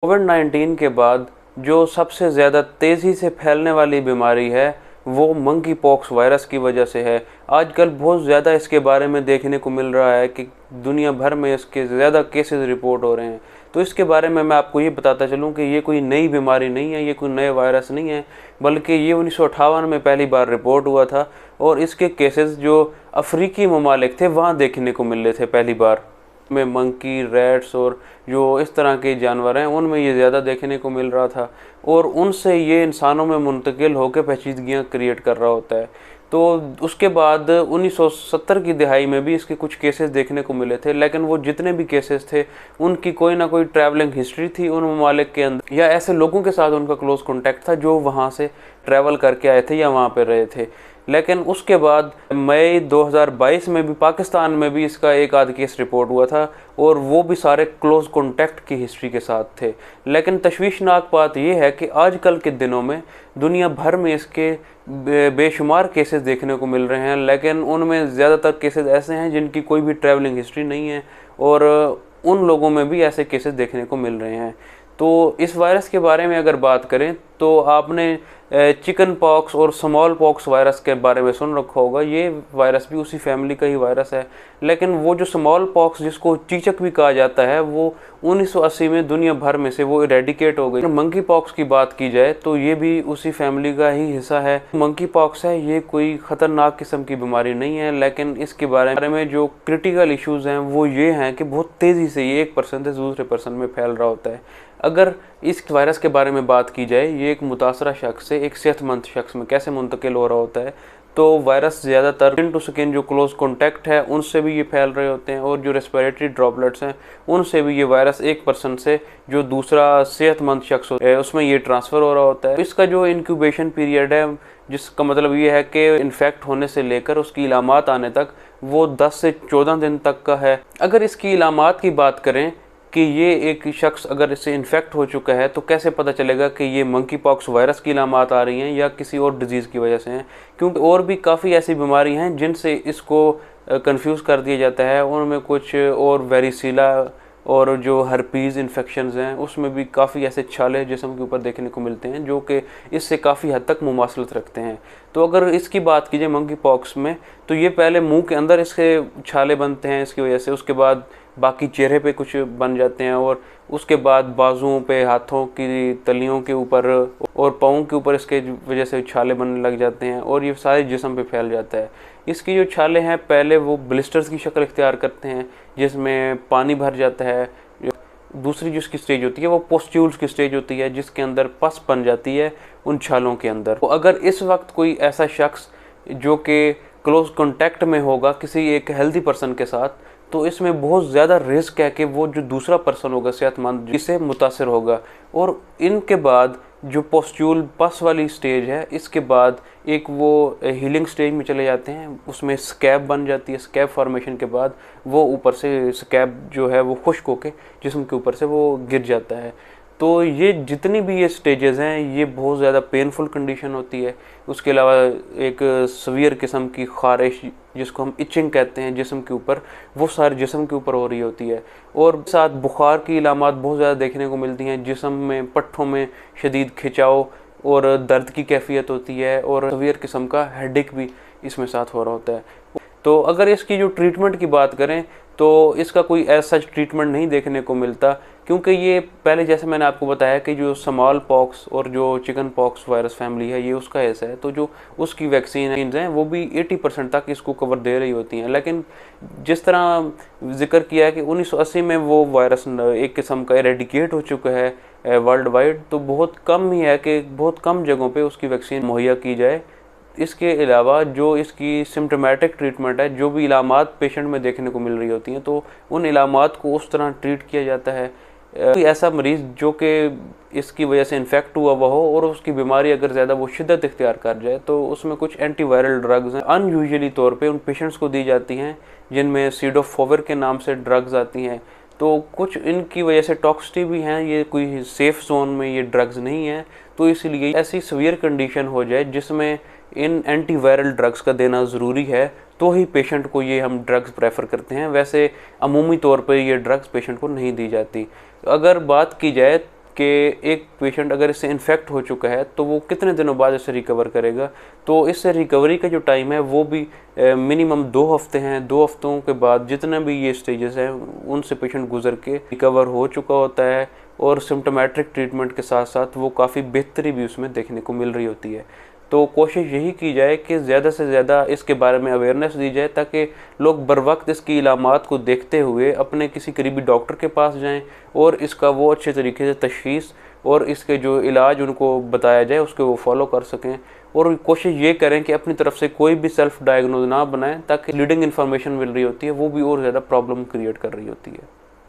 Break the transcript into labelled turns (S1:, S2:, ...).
S1: कोविड-19 के बाद जो सबसे ज़्यादा तेज़ी से फैलने वाली बीमारी है वो मंकी पॉक्स वायरस की वजह से है। आजकल बहुत ज़्यादा इसके बारे में देखने को मिल रहा है कि दुनिया भर में इसके ज़्यादा केसेस रिपोर्ट हो रहे हैं। तो इसके बारे में मैं आपको ये बताता चलूँ कि ये कोई नई बीमारी नहीं है, ये कोई नए वायरस नहीं है, बल्कि ये 1958 में पहली बार रिपोर्ट हुआ था और इसके केसेस जो अफ्रीकी ममालिक थे वहाँ देखने को मिल रहे थे पहली बार। में मंकी, रैट्स और जो इस तरह के जानवर हैं उनमें ये ज़्यादा देखने को मिल रहा था और उनसे ये इंसानों में मुंतकिल होकर पेचीदगियाँ क्रिएट कर रहा होता है। तो उसके बाद 1970 की दिहाई में भी इसके कुछ केसेस देखने को मिले थे, लेकिन वो जितने भी केसेस थे उनकी कोई ना कोई ट्रैवलिंग हिस्ट्री थी उन ममालिक के अंदर, या ऐसे लोगों के साथ उनका क्लोज कॉन्टैक्ट था जो वहाँ से ट्रैवल करके आए थे या वहाँ पर रहे थे। लेकिन उसके बाद मई 2022 में भी पाकिस्तान में भी इसका एक आध केस रिपोर्ट हुआ था और वो भी सारे क्लोज कॉन्टैक्ट की हिस्ट्री के साथ थे। लेकिन तशवीशनाक बात यह है कि आजकल के दिनों में दुनिया भर में इसके बेशुमार केसेस देखने को मिल रहे हैं, लेकिन उनमें ज़्यादातर केसेस ऐसे हैं जिनकी कोई भी ट्रैवलिंग हिस्ट्री नहीं है और उन लोगों में भी ऐसे केसेस देखने को मिल रहे हैं। तो इस वायरस के बारे में अगर बात करें तो आपने चिकन पॉक्स और स्मॉल पॉक्स वायरस के बारे में सुन रखा होगा। ये वायरस भी उसी फैमिली का ही वायरस है, लेकिन वो जो स्मॉल पॉक्स जिसको चीचक भी कहा जाता है वो 1980 में दुनिया भर में से वो इरेडिकेट हो गई। मंकी पॉक्स की बात की जाए तो ये भी उसी फैमिली का ही हिस्सा है। मंकी पॉक्स है, ये कोई ख़तरनाक किस्म की बीमारी नहीं है, लेकिन इसके बारे में जो क्रिटिकल इश्यूज़ हैं वो ये हैं कि बहुत तेज़ी से ये एक पर्सन से दूसरे पर्सन में फैल रहा होता है। अगर इस वायरस के बारे में बात की जाए, ये एक मुतासरा शख्स से एक सेहतमंद शख्स में कैसे मुंतकिल हो रहा होता है, तो वायरस ज़्यादातर स्किन टू स्किन जो क्लोज कॉन्टैक्ट है उनसे भी ये फैल रहे होते हैं और जो रेस्पिरेटरी ड्रॉपलेट्स हैं उनसे भी ये वायरस एक पर्सन से जो दूसरा सेहतमंद शख्स है उसमें ये ट्रांसफ़र हो रहा होता है। इसका जो इंक्यूबेशन पीरियड है, जिसका मतलब ये है कि इन्फेक्ट होने से लेकर उसकी इलामात आने तक वो 10 से 14 दिन तक का है। अगर इसकी इलामात की बात करें कि ये एक शख्स अगर इससे इन्फेक्ट हो चुका है तो कैसे पता चलेगा कि ये मंकी पॉक्स वायरस की इलामात आ रही हैं या किसी और डिजीज़ की वजह से हैं, क्योंकि और भी काफ़ी ऐसी बीमारी हैं जिनसे इसको कंफ्यूज कर दिया जाता है। उनमें कुछ और वेरिसीला और जो हर्पीज़ इन्फेक्शंस हैं उसमें भी काफ़ी ऐसे छाले जिस्म के ऊपर देखने को मिलते हैं जो कि इससे काफ़ी हद तक मुमासलत रखते हैं। तो अगर इसकी बात कीजिए मंकी पॉक्स में, तो ये पहले मुंह के अंदर इसके छाले बनते हैं इसकी वजह से, उसके बाद बाकी चेहरे पे कुछ बन जाते हैं और उसके बाद बाजुओं पे, हाथों की तलियों के ऊपर और पाँव के ऊपर इसके वजह से छाले बनने लग जाते हैं और ये सारे जिस्म पे फैल जाता है। इसकी जो छाले हैं पहले वो ब्लिस्टर्स की शक्ल इख्तियार करते हैं जिसमें पानी भर जाता है। दूसरी जो इसकी स्टेज होती है वो पोस्ट्यूल्स की स्टेज होती है जिसके अंदर पस बन जाती है उन छालों के अंदर। तो अगर इस वक्त कोई ऐसा शख्स जो कि क्लोज कॉन्टैक्ट में होगा किसी एक हेल्दी पर्सन के साथ, तो इसमें बहुत ज़्यादा रिस्क है कि वो जो दूसरा पर्सन होगा सेहतमंद इससे मुतासर होगा। और इनके बाद जो पोस्ट्यूल पस वाली स्टेज है, इसके बाद एक वो हीलिंग स्टेज में चले जाते हैं, उसमें स्कैब बन जाती है। स्कैब फॉर्मेशन के बाद वो ऊपर से स्कैब जो है वो खुश्क होके जिस्म के ऊपर से वो गिर जाता है। तो ये जितनी भी ये स्टेजेस हैं ये बहुत ज़्यादा पेनफुल कंडीशन होती है। उसके अलावा एक सवियर किस्म की ख़ारिश जिसको हम इचिंग कहते हैं जिस्म के ऊपर, वो सारे जिस्म के ऊपर हो रही होती है और साथ बुखार की इलामात बहुत ज़्यादा देखने को मिलती हैं। जिस्म में, पट्ठों में शदीद खिंचाव और दर्द की कैफियत होती है और सवियर किस्म का हेडेक भी इसमें साथ हो रहा होता है। तो अगर इसकी जो ट्रीटमेंट की बात करें तो इसका कोई ऐसा सच ट्रीटमेंट नहीं देखने को मिलता, क्योंकि ये पहले जैसे मैंने आपको बताया कि जो स्मॉल पॉक्स और जो चिकन पॉक्स वायरस फैमिली है ये उसका हिस्सा है, तो जो उसकी वैक्सीन हैं वो भी 80% तक इसको कवर दे रही होती हैं। लेकिन जिस तरह जिक्र किया है कि 1980 में वो वायरस एक किस्म का इरेडिकेट हो चुका है वर्ल्ड वाइड, तो बहुत कम ही है कि बहुत कम जगहों पर उसकी वैक्सीन मुहैया की जाए। इसके अलावा जो इसकी सिम्टोमेटिक ट्रीटमेंट है, जो भी इलामात पेशेंट में देखने को मिल रही होती हैं, तो उन इलामात को उस तरह ट्रीट किया जाता है। कोई ऐसा मरीज़ जो कि इसकी वजह से इन्फेक्ट हुआ हुआ हो और उसकी बीमारी अगर ज़्यादा वो शिद्दत इख्तियार कर जाए तो उसमें कुछ एंटीवायरल ड्रग्स हैं अनयूजुअली तौर पे उन पेशेंट्स को दी जाती हैं, जिनमें सीडोफोविर के नाम से ड्रग्स आती हैं। तो कुछ इनकी वजह से टॉक्सिटी भी हैं, ये कोई सेफ़ जोन में ये ड्रग्स नहीं हैं। तो इसलिए ऐसी सीवियर कंडीशन हो जाए जिसमें इन एंटीवायरल ड्रग्स का देना ज़रूरी है तो ही पेशेंट को ये हम ड्रग्स प्रेफर करते हैं। वैसे अमूमी तौर पर ये ड्रग्स पेशेंट को नहीं दी जाती। अगर बात की जाए कि एक पेशेंट अगर इससे इन्फेक्ट हो चुका है तो वो कितने दिनों बाद इससे रिकवर करेगा। तो इससे रिकवरी का जो टाइम है वो भी मिनिमम 2 हफ्ते हैं। 2 हफ्तों के बाद जितने भी ये स्टेजेस हैं उनसे पेशेंट गुजर के रिकवर हो चुका होता है और सिम्टोमेट्रिक ट्रीटमेंट के साथ साथ वो काफ़ी बेहतरी भी उसमें देखने को मिल रही होती है। तो कोशिश यही की जाए कि ज़्यादा से ज़्यादा इसके बारे में अवेयरनेस दी जाए ताकि लोग बर वक्त इसकी इलामात को देखते हुए अपने किसी करीबी डॉक्टर के पास जाएं और इसका वो अच्छे तरीके से तशख़ीस और इसके जो इलाज उनको बताया जाए उसके वो फॉलो कर सकें। और कोशिश ये करें कि अपनी तरफ से कोई भी सेल्फ डायग्नोज ना बनाएं ताकि लीडिंग इन्फॉर्मेशन मिल रही होती है वो भी और ज़्यादा प्रॉब्लम क्रिएट कर रही होती है।